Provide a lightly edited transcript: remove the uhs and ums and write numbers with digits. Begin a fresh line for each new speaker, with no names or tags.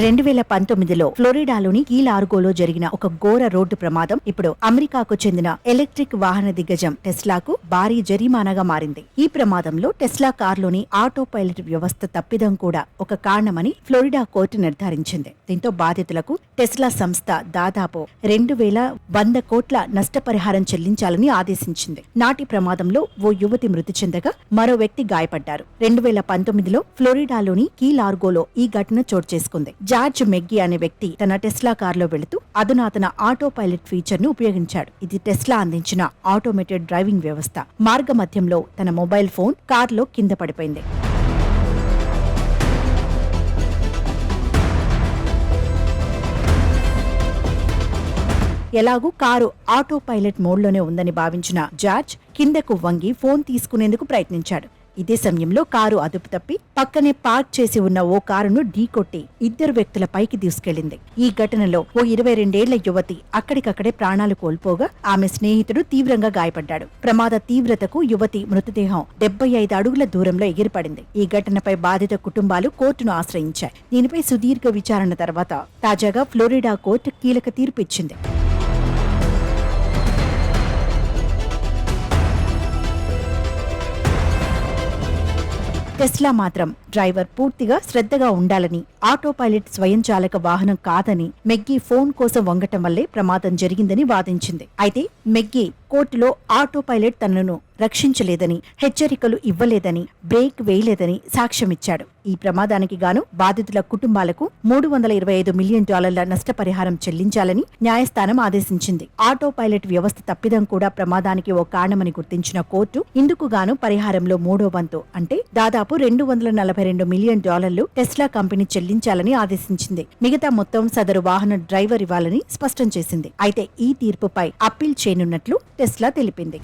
2019లో ఫ్లోరిడాలోని key లార్గోలో జరిగిన ఒక ఘోర రోడ్డు ప్రమాదం ఇప్పుడు అమెరికాకు చెందిన ఎలక్ట్రిక్ వాహన దిగ్గజం టెస్లాకు భారీ జరిమానాగా మారింది. ఈ ప్రమాదంలో టెస్లా కార్లోని ఆటో పైలట్ వ్యవస్థ తప్పిదం కూడా ఒక కారణమని ఫ్లోరిడా కోర్టు నిర్ధారించింది. దీంతో బాధితులకు టెస్లా సంస్థ దాదాపు 2,100 కోట్ల నష్టపరిహారం చెల్లించాలని ఆదేశించింది. నాటి ప్రమాదంలో ఓ యువతి మృతి చెందగా మరో వ్యక్తి గాయపడ్డారు. 2019లో ఫ్లోరిడాలోని కీ లార్గోలో ఈ ఘటన చోటు చేసుకుంది. జార్జ్ మెగ్గీ అనే వ్యక్తి తన టెస్లా కార్లో వెళుతూ అధునాతన ఆటో పైలట్ ఫీచర్ ను ఉపయోగించాడు. ఇది టెస్లా అందించిన ఆటోమేటెడ్ డ్రైవింగ్ వ్యవస్థ. మార్గ మధ్యంలో తన మొబైల్ ఫోన్ కార్లో కింద పడిపోయింది. ఎలాగూ కారు ఆటో పైలట్ మోడ్లోనే ఉందని భావించిన జార్జ్ కిందకు వంగి ఫోన్ తీసుకునేందుకు ప్రయత్నించాడు. ఇదే సమయంలో కారు అదుపు తప్పి పక్కనే పార్క్ చేసి ఉన్న ఓ కారును ఢీకొట్టి 2 వ్యక్తుల పైకి దూసుకెళ్లింది. ఈ ఘటనలో ఓ 22 ఏళ్ల యువతి అక్కడికక్కడే ప్రాణాలు కోల్పోగా ఆమె స్నేహితుడు తీవ్రంగా గాయపడ్డాడు. ప్రమాద తీవ్రతకు యువతి మృతదేహం 75 అడుగుల దూరంలో ఎగిరిపడింది. ఈ ఘటనపై బాధిత కుటుంబాలు కోర్టును ఆశ్రయించాయి. దీనిపై సుదీర్ఘ విచారణ తర్వాత తాజాగా ఫ్లోరిడా కోర్టు కీలక తీర్పు ఇచ్చింది. టెస్లా మాత్రం డ్రైవర్ పూర్తిగా శ్రద్ధగా ఉండాలని, ఆటో పైలట్ స్వయంచాలక వాహనం కాదని, మెగ్గీ ఫోన్ కోసం వంగటం వల్లే ప్రమాదం జరిగిందని వాదించింది. అయితే మెగ్గీ కోర్టులో ఆటో పైలట్ తనను రక్షించలేదని, హెచ్చరికలు ఇవ్వలేదని, బ్రేక్ వేయలేదని సాక్ష్యమిచ్చాడు. ఈ ప్రమాదానికి గాను బాధితుల కుటుంబాలకు $325 మిలియన్ నష్టపరిహారం చెల్లించాలని న్యాయస్థానం ఆదేశించింది. ఆటో పైలట్ వ్యవస్థ తప్పిదం కూడా ప్రమాదానికి ఓ కారణమని గుర్తించిన కోర్టు ఇందుకు గాను పరిహారంలో 3వ వంతు అంటే దాదాపు $242 మిలియన్ టెస్లా కంపెనీ చెల్లించాలని ఆదేశించింది. మిగతా మొత్తం సదరు వాహన డ్రైవర్ ఇవ్వాలని స్పష్టం చేసింది. అయితే ఈ తీర్పుపై అప్పీల్ చేయనున్నట్లు టెస్లా తెలిపింది.